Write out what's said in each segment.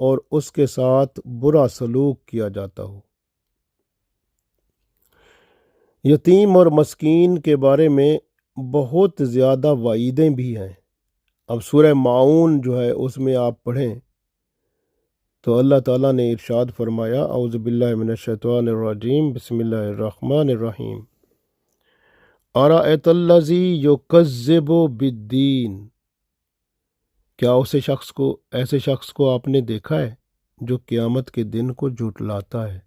اور اس کے ساتھ برا سلوک کیا جاتا ہو۔ یتیم اور مسکین کے بارے میں بہت زیادہ وعیدیں بھی ہیں۔ اب سورہ معون جو ہے اس میں آپ پڑھیں تو اللہ تعالیٰ نے ارشاد فرمایا، اعوذ باللہ من الشیطان الرجیم، بسم اللہ الرحمن الرحیم، ارأیت الذی یکذب بالدین، کیا ایسے شخص کو آپ نے دیکھا ہے جو قیامت کے دن کو جھٹلاتا ہے؟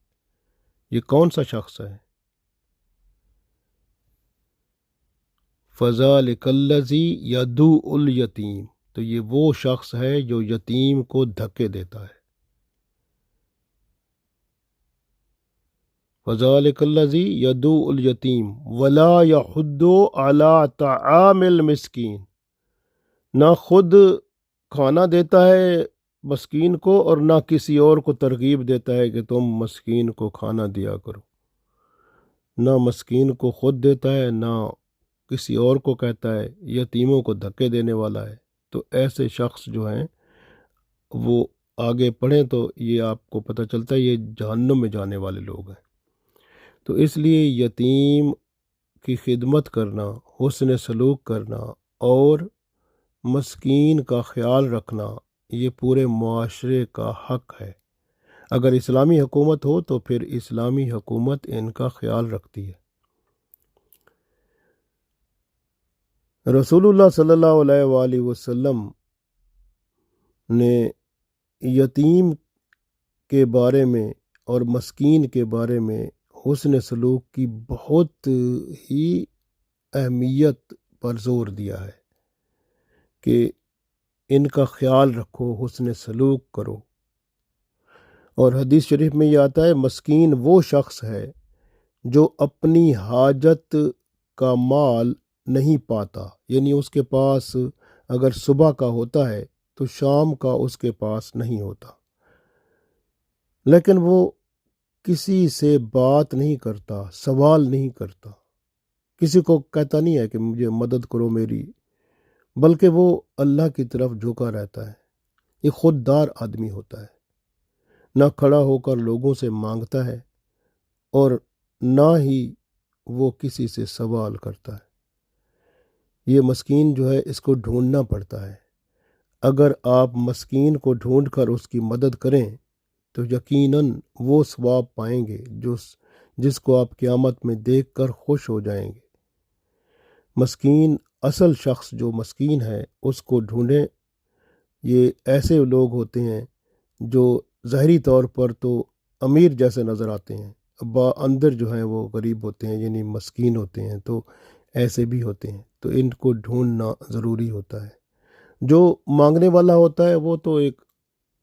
یہ کون سا شخص ہے؟ فذلک الذی یدعو الیتیم، تو یہ وہ شخص ہے جو یتیم کو دھکے دیتا ہے۔ فذلک الذی یدعو الیتیم ولا یحض علی طعام المسکین، نہ خود کھانا دیتا ہے مسکین کو اور نہ کسی اور کو ترغیب دیتا ہے کہ تم مسکین کو کھانا دیا کرو، نہ مسکین کو خود دیتا ہے نہ کسی اور کو کہتا ہے، یتیموں کو دھکے دینے والا ہے۔ تو ایسے شخص جو ہیں وہ آگے پڑھیں تو یہ آپ کو پتہ چلتا ہے یہ جہنم میں جانے والے لوگ ہیں۔ تو اس لیے یتیم کی خدمت کرنا، حسن سلوک کرنا اور مسکین کا خیال رکھنا یہ پورے معاشرے کا حق ہے۔ اگر اسلامی حکومت ہو تو پھر اسلامی حکومت ان کا خیال رکھتی ہے۔ رسول اللہ صلی اللہ علیہ وآلہ وسلم نے یتیم کے بارے میں اور مسکین کے بارے میں حسن سلوک کی بہت ہی اہمیت پر زور دیا ہے کہ ان کا خیال رکھو، حسن سلوک کرو۔ اور حدیث شریف میں یہ آتا ہے، مسکین وہ شخص ہے جو اپنی حاجت کا مال نہیں پاتا، یعنی اس کے پاس اگر صبح کا ہوتا ہے تو شام کا اس کے پاس نہیں ہوتا، لیکن وہ کسی سے بات نہیں کرتا، سوال نہیں کرتا، کسی کو کہتا نہیں ہے کہ مجھے مدد کرو میری، بلکہ وہ اللہ کی طرف جھکا رہتا ہے۔ یہ خوددار آدمی ہوتا ہے، نہ کھڑا ہو کر لوگوں سے مانگتا ہے اور نہ ہی وہ کسی سے سوال کرتا ہے۔ یہ مسکین جو ہے اس کو ڈھونڈنا پڑتا ہے۔ اگر آپ مسکین کو ڈھونڈ کر اس کی مدد کریں تو یقیناً وہ ثواب پائیں گے جس کو آپ قیامت میں دیکھ کر خوش ہو جائیں گے۔ مسکین، اصل شخص جو مسکین ہے اس کو ڈھونڈیں۔ یہ ایسے لوگ ہوتے ہیں جو ظاہری طور پر تو امیر جیسے نظر آتے ہیں، اندر جو ہیں وہ غریب ہوتے ہیں، یعنی مسکین ہوتے ہیں، تو ایسے بھی ہوتے ہیں، تو ان کو ڈھونڈنا ضروری ہوتا ہے۔ جو مانگنے والا ہوتا ہے وہ تو ایک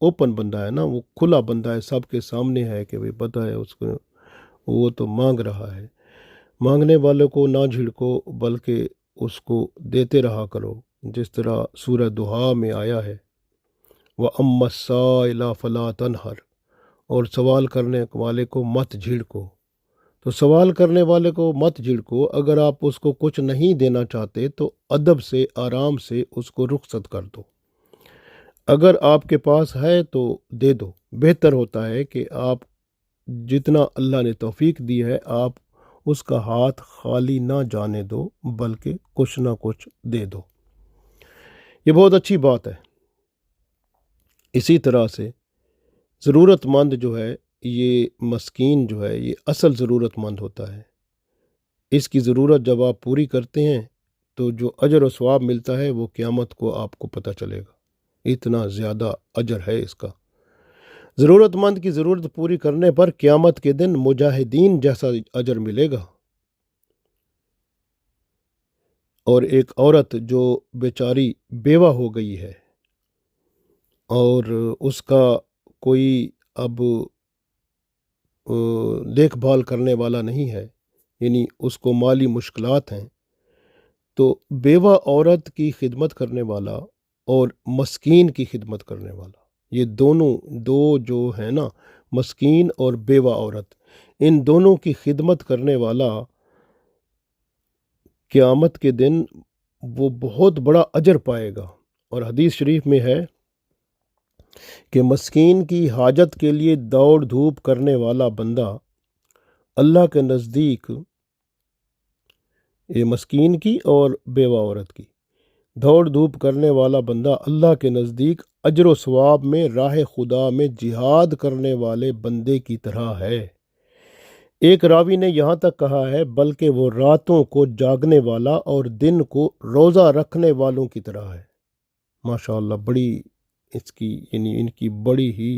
اوپن بندہ ہے نا، وہ کھلا بندہ ہے، سب کے سامنے ہے کہ بھئی پتہ ہے اس کو، وہ تو مانگ رہا ہے۔ مانگنے والوں کو نہ جھڑکو بلکہ اس کو دیتے رہا کرو، جس طرح سورہ دہا میں آیا ہے، وَأَمَّا السَّائِلَ فَلَا تَنْهَرْ، اور سوال کرنے والے کو مت جھڑکو۔ تو سوال کرنے والے کو مت جھڑکو، اگر آپ اس کو کچھ نہیں دینا چاہتے تو ادب سے، آرام سے اس کو رخصت کر دو۔ اگر آپ کے پاس ہے تو دے دو۔ بہتر ہوتا ہے کہ آپ جتنا اللہ نے توفیق دی ہے آپ اس کا ہاتھ خالی نہ جانے دو، بلکہ کچھ نہ کچھ دے دو۔ یہ بہت اچھی بات ہے۔ اسی طرح سے ضرورت مند جو ہے، یہ مسکین جو ہے، یہ اصل ضرورت مند ہوتا ہے۔ اس کی ضرورت جب آپ پوری کرتے ہیں تو جو اجر و ثواب ملتا ہے وہ قیامت کو آپ کو پتہ چلے گا، اتنا زیادہ اجر ہے اس کا۔ ضرورت مند کی ضرورت پوری کرنے پر قیامت کے دن مجاہدین جیسا اجر ملے گا۔ اور ایک عورت جو بیچاری بیوہ ہو گئی ہے اور اس کا کوئی اب دیکھ بھال کرنے والا نہیں ہے، یعنی اس کو مالی مشکلات ہیں، تو بیوہ عورت کی خدمت کرنے والا اور مسکین کی خدمت کرنے والا، یہ دو جو ہیں نا، مسکین اور بیوہ عورت، ان دونوں کی خدمت کرنے والا قیامت کے دن وہ بہت بڑا اجر پائے گا۔ اور حدیث شریف میں ہے کہ مسکین کی حاجت کے لیے دوڑ دھوپ کرنے والا بندہ اللہ کے نزدیک، یہ مسکین کی اور بیوہ عورت کی، دوڑ دھوپ کرنے والا بندہ اللہ کے نزدیک اجر و ثواب میں راہ خدا میں جہاد کرنے والے بندے کی طرح ہے۔ ایک راوی نے یہاں تک کہا ہے بلکہ وہ راتوں کو جاگنے والا اور دن کو روزہ رکھنے والوں کی طرح ہے۔ ماشاءاللہ، بڑی اس کی یعنی ان کی بڑی ہی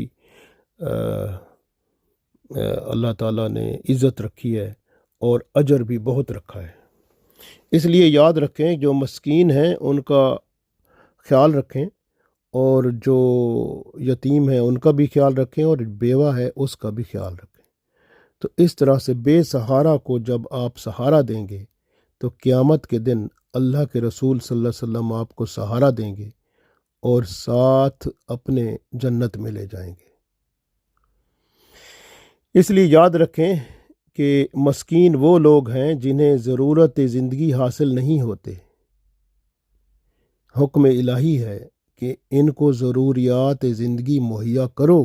اللہ تعالیٰ نے عزت رکھی ہے اور اجر بھی بہت رکھا ہے۔ اس لیے یاد رکھیں، جو مسکین ہیں ان کا خیال رکھیں، اور جو یتیم ہیں ان کا بھی خیال رکھیں، اور بیوہ ہے اس کا بھی خیال رکھیں۔ تو اس طرح سے بے سہارا کو جب آپ سہارا دیں گے تو قیامت کے دن اللہ کے رسول صلی اللہ علیہ وسلم آپ کو سہارا دیں گے اور ساتھ اپنے جنت میں لے جائیں گے۔ اس لیے یاد رکھیں کہ مسکین وہ لوگ ہیں جنہیں ضرورت زندگی حاصل نہیں ہوتے۔ حکم الہی ہے کہ ان کو ضروریات زندگی مہیا کرو،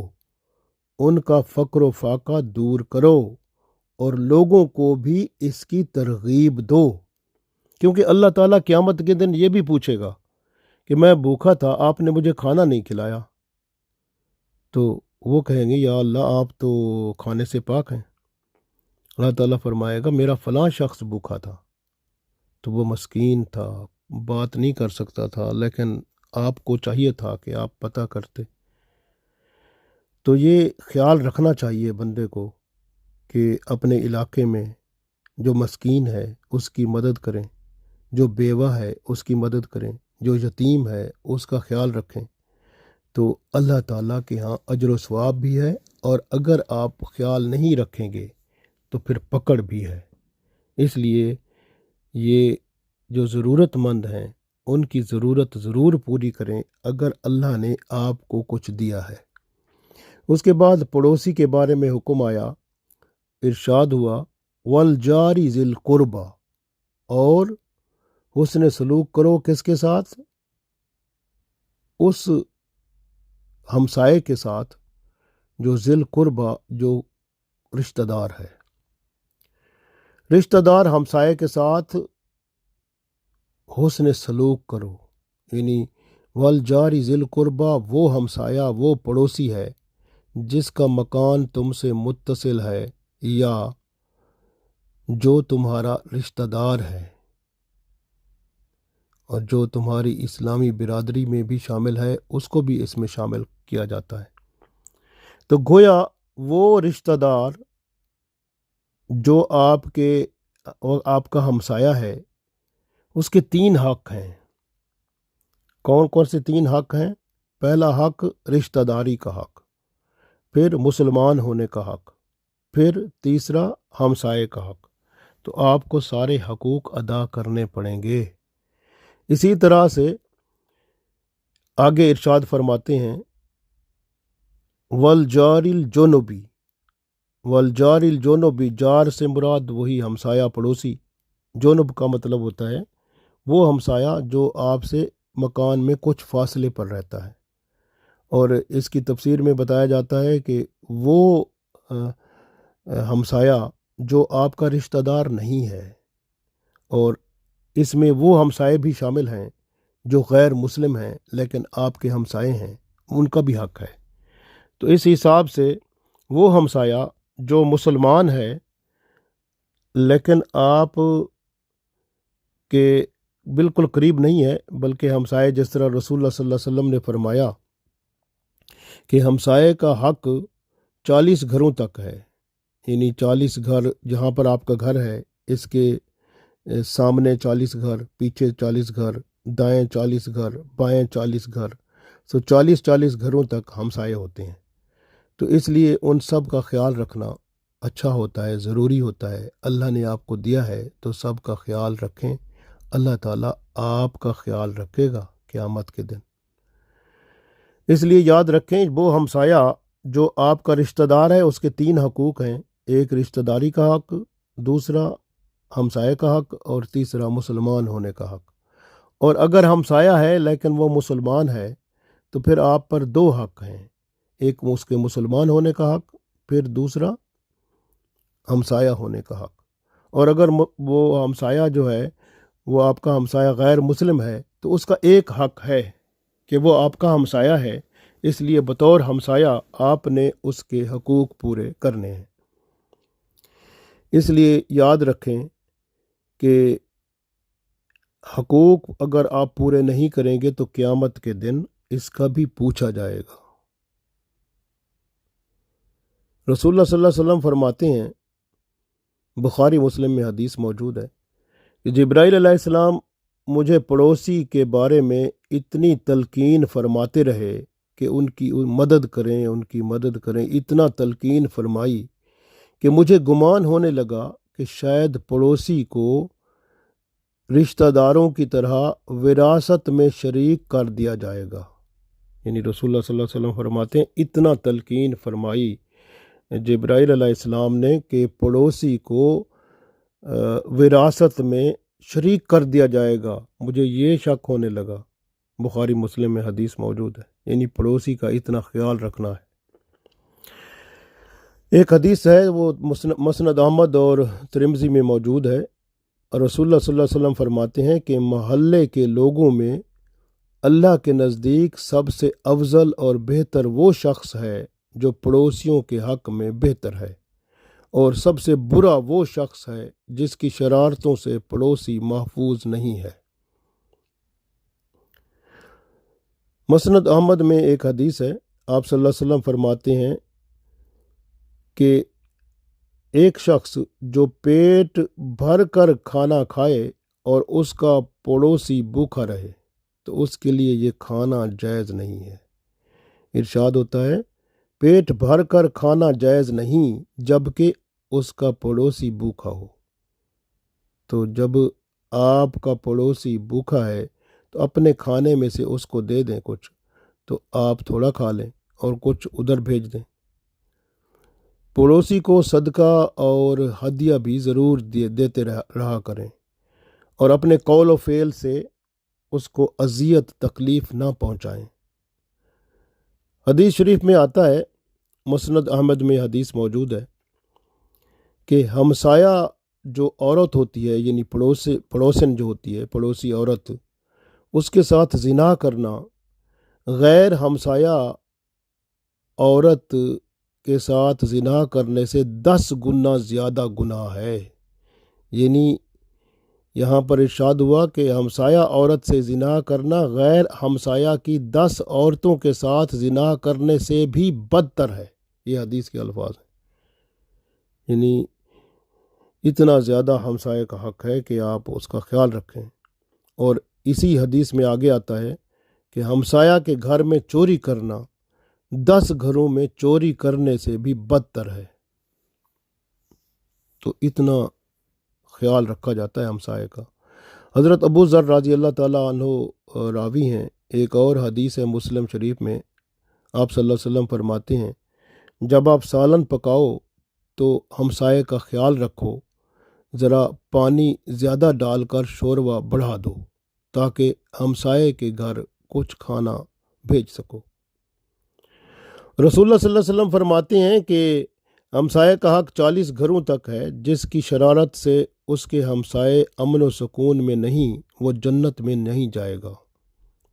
ان کا فقر و فاقہ دور کرو، اور لوگوں کو بھی اس کی ترغیب دو، کیونکہ اللہ تعالیٰ قیامت کے دن یہ بھی پوچھے گا کہ میں بھوکا تھا، آپ نے مجھے کھانا نہیں کھلایا، تو وہ کہیں گے یا اللہ آپ تو کھانے سے پاک ہیں۔ اللہ تعالیٰ فرمائے گا میرا فلاں شخص بھوکا تھا، تو وہ مسکین تھا، بات نہیں کر سکتا تھا، لیکن آپ کو چاہیے تھا کہ آپ پتہ کرتے۔ تو یہ خیال رکھنا چاہیے بندے کو کہ اپنے علاقے میں جو مسکین ہے اس کی مدد کریں، جو بیوہ ہے اس کی مدد کریں، جو یتیم ہے اس کا خیال رکھیں، تو اللہ تعالیٰ کے ہاں اجر و ثواب بھی ہے، اور اگر آپ خیال نہیں رکھیں گے تو پھر پکڑ بھی ہے۔ اس لیے یہ جو ضرورت مند ہیں ان کی ضرورت ضرور پوری کریں اگر اللہ نے آپ کو کچھ دیا ہے۔ اس کے بعد پڑوسی کے بارے میں حکم آیا، ارشاد ہوا والجاری ذی القربہ، اور حسن سلوک کرو کس کے ساتھ؟ اس ہمسائے کے ساتھ جو ذی القربہ، جو رشتہ دار ہے۔ رشتہ دار ہمسائے کے ساتھ حسن سلوک کرو، یعنی والجاری ذی القربہ، وہ ہمسایہ، وہ پڑوسی ہے جس کا مکان تم سے متصل ہے یا جو تمہارا رشتہ دار ہے، اور جو تمہاری اسلامی برادری میں بھی شامل ہے اس کو بھی اس میں شامل کیا جاتا ہے۔ تو گویا وہ رشتہ دار جو آپ کے اور آپ کا ہمسایہ ہے، اس کے 3 حق ہیں۔ کون کون سے 3 حق ہیں؟ پہلا حق رشتہ داری کا حق، پھر مسلمان ہونے کا حق، پھر تیسرا ہمسائے کا حق۔ تو آپ کو سارے حقوق ادا کرنے پڑیں گے۔ اسی طرح سے آگے ارشاد فرماتے ہیں والجار الجنبی، والجار الجنبی، جار سے مراد وہی ہمسایہ پڑوسی، جنب کا مطلب ہوتا ہے وہ ہمسایہ جو آپ سے مکان میں کچھ فاصلے پر رہتا ہے، اور اس کی تفسیر میں بتایا جاتا ہے کہ وہ ہمسایہ جو آپ کا رشتہ دار نہیں ہے، اور اس میں وہ ہمسائے بھی شامل ہیں جو غیر مسلم ہیں لیکن آپ کے ہمسائے ہیں، ان کا بھی حق ہے۔ تو اس حساب سے وہ ہمسایہ جو مسلمان ہے لیکن آپ کے بالکل قریب نہیں ہے، بلکہ ہمسائے جس طرح رسول اللہ صلی اللہ علیہ وسلم نے فرمایا کہ ہمسائے کا حق 40 گھروں تک ہے، یعنی 40 گھر جہاں پر آپ کا گھر ہے اس کے سامنے 40 گھر، پیچھے 40 گھر، دائیں 40 گھر، بائیں 40 گھر، 40 گھروں تک ہمسائے ہوتے ہیں۔ تو اس لیے ان سب کا خیال رکھنا اچھا ہوتا ہے، ضروری ہوتا ہے۔ اللہ نے آپ کو دیا ہے تو سب کا خیال رکھیں، اللہ تعالیٰ آپ کا خیال رکھے گا قیامت کے دن۔ اس لیے یاد رکھیں وہ ہمسایہ جو آپ کا رشتہ دار ہے اس کے 3 حقوق ہیں، ایک رشتہ داری کا حق، دوسرا ہمسائے کا حق، اور تیسرا مسلمان ہونے کا حق۔ اور اگر ہمسایہ ہے لیکن وہ مسلمان ہے تو پھر آپ پر دو حق ہیں، ایک اس کے مسلمان ہونے کا حق، پھر دوسرا ہمسایہ ہونے کا حق۔ اور اگر وہ ہمسایہ جو ہے وہ آپ کا ہمسایہ غیر مسلم ہے تو اس کا ایک حق ہے کہ وہ آپ کا ہمسایہ ہے، اس لیے بطور ہمسایہ آپ نے اس کے حقوق پورے کرنے ہیں۔ اس لیے یاد رکھیں کہ حقوق اگر آپ پورے نہیں کریں گے تو قیامت کے دن اس کا بھی پوچھا جائے گا۔ رسول اللہ صلی اللہ علیہ وسلم فرماتے ہیں، بخاری مسلم میں حدیث موجود ہے، کہ جبرائیل علیہ السلام مجھے پڑوسی کے بارے میں اتنی تلقین فرماتے رہے کہ ان کی مدد کریں، اتنا تلقین فرمائی کہ مجھے گمان ہونے لگا کہ شاید پڑوسی کو رشتہ داروں کی طرح وراثت میں شریک کر دیا جائے گا۔ یعنی رسول اللہ صلی اللہ علیہ وسلم فرماتے ہیں اتنا تلقین فرمائی جبرائیل علیہ السلام نے کہ پڑوسی کو وراثت میں شریک کر دیا جائے گا، مجھے یہ شک ہونے لگا۔ بخاری مسلم میں حدیث موجود ہے، یعنی پڑوسی کا اتنا خیال رکھنا ہے۔ ایک حدیث ہے وہ مسند احمد اور ترمذی میں موجود ہے، رسول اللہ صلی اللہ علیہ وسلم فرماتے ہیں کہ محلے کے لوگوں میں اللہ کے نزدیک سب سے افضل اور بہتر وہ شخص ہے جو پڑوسیوں کے حق میں بہتر ہے، اور سب سے برا وہ شخص ہے جس کی شرارتوں سے پڑوسی محفوظ نہیں ہے۔ مسند احمد میں ایک حدیث ہے، آپ صلی اللہ علیہ وسلم فرماتے ہیں کہ ایک شخص جو پیٹ بھر کر کھانا کھائے اور اس کا پڑوسی بھوکا رہے تو اس کے لیے یہ کھانا جائز نہیں ہے۔ ارشاد ہوتا ہے پیٹ بھر کر کھانا جائز نہیں جبکہ اس کا پڑوسی بھوکا ہو۔ تو جب آپ کا پڑوسی بھوکا ہے تو اپنے کھانے میں سے اس کو دے دیں کچھ، تو آپ تھوڑا کھا لیں اور کچھ ادھر بھیج دیں۔ پڑوسی کو صدقہ اور ہدیہ بھی ضرور دیتے رہا کریں، اور اپنے قول و فعل سے اس کو اذیت تکلیف نہ پہنچائیں۔ حدیث شریف میں آتا ہے، مسند احمد میں حدیث موجود ہے کہ ہمسایہ جو عورت ہوتی ہے، یعنی پڑوسن جو ہوتی ہے، پڑوسی عورت، اس کے ساتھ زنا کرنا غیر ہمسایہ عورت کے ساتھ زنا کرنے سے 10 گنا زیادہ گناہ ہے۔ یعنی یہاں پر ارشاد ہوا کہ ہمسایہ عورت سے زنا کرنا غیر ہمسایہ کی 10 عورتوں کے ساتھ زنا کرنے سے بھی بدتر ہے۔ یہ حدیث کے الفاظ ہیں، یعنی اتنا زیادہ ہمسایہ کا حق ہے کہ آپ اس کا خیال رکھیں۔ اور اسی حدیث میں آگے آتا ہے کہ ہمسایہ کے گھر میں چوری کرنا 10 گھروں میں چوری کرنے سے بھی بدتر ہے۔ تو اتنا خیال رکھا جاتا ہے ہمسایہ کا۔ حضرت ابو ذر رضی اللہ تعالیٰ عنہ راوی ہیں، ایک اور حدیث ہے مسلم شریف میں، آپ صلی اللہ علیہ وسلم فرماتے ہیں جب آپ سالن پکاؤ تو ہمسایہ کا خیال رکھو، ذرا پانی زیادہ ڈال کر شوربہ بڑھا دو تاکہ ہمسایہ کے گھر کچھ کھانا بھیج سکو۔ رسول اللہ صلی اللہ علیہ وسلم فرماتے ہیں کہ ہمسایہ کا حق 40 گھروں تک ہے، جس کی شرارت سے اس کے ہمسائے امن و سکون میں نہیں، وہ جنت میں نہیں جائے گا،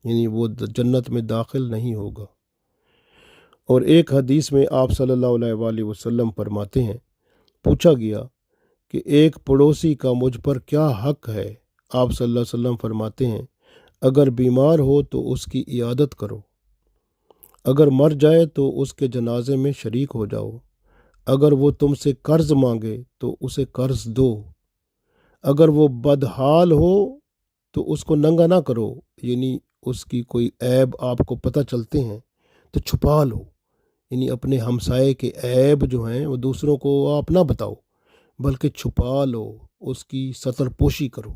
یعنی وہ جنت میں داخل نہیں ہوگا۔ اور ایک حدیث میں آپ صلی اللہ علیہ وآلہ وسلم فرماتے ہیں، پوچھا گیا کہ ایک پڑوسی کا مجھ پر کیا حق ہے؟ آپ صلی اللہ علیہ وسلم فرماتے ہیں اگر بیمار ہو تو اس کی عیادت کرو، اگر مر جائے تو اس کے جنازے میں شریک ہو جاؤ، اگر وہ تم سے قرض مانگے تو اسے قرض دو، اگر وہ بدحال ہو تو اس کو ننگا نہ کرو، یعنی اس کی کوئی عیب آپ کو پتہ چلتے ہیں تو چھپا لو، یعنی اپنے ہمسائے کے عیب جو ہیں وہ دوسروں کو آپ نہ بتاؤ بلکہ چھپا لو، اس کی ستر پوشی کرو۔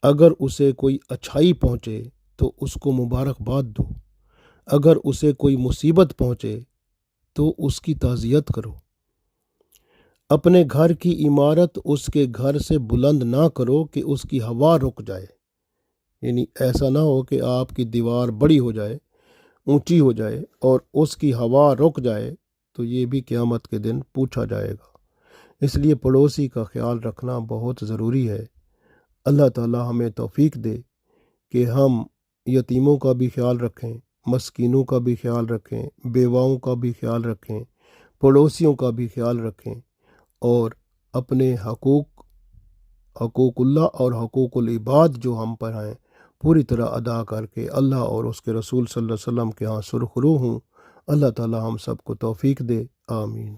اگر اسے کوئی اچھائی پہنچے تو اس کو مبارکباد دو، اگر اسے کوئی مصیبت پہنچے تو اس کی تعزیت کرو۔ اپنے گھر کی عمارت اس کے گھر سے بلند نہ کرو کہ اس کی ہوا رک جائے، یعنی ایسا نہ ہو کہ آپ کی دیوار بڑی ہو جائے اونچی ہو جائے اور اس کی ہوا رک جائے تو یہ بھی قیامت کے دن پوچھا جائے گا۔ اس لیے پڑوسی کا خیال رکھنا بہت ضروری ہے۔ اللہ تعالی ہمیں توفیق دے کہ ہم یتیموں کا بھی خیال رکھیں، مسکینوں کا بھی خیال رکھیں، بیواؤں کا بھی خیال رکھیں، پڑوسیوں کا بھی خیال رکھیں، اور اپنے حقوق اللہ اور حقوق العباد جو ہم پر ہیں پوری طرح ادا کر کے اللہ اور اس کے رسول صلی اللہ علیہ وسلم کے ہاں سرخرو ہوں۔ اللہ تعالی ہم سب کو توفیق دے، آمین۔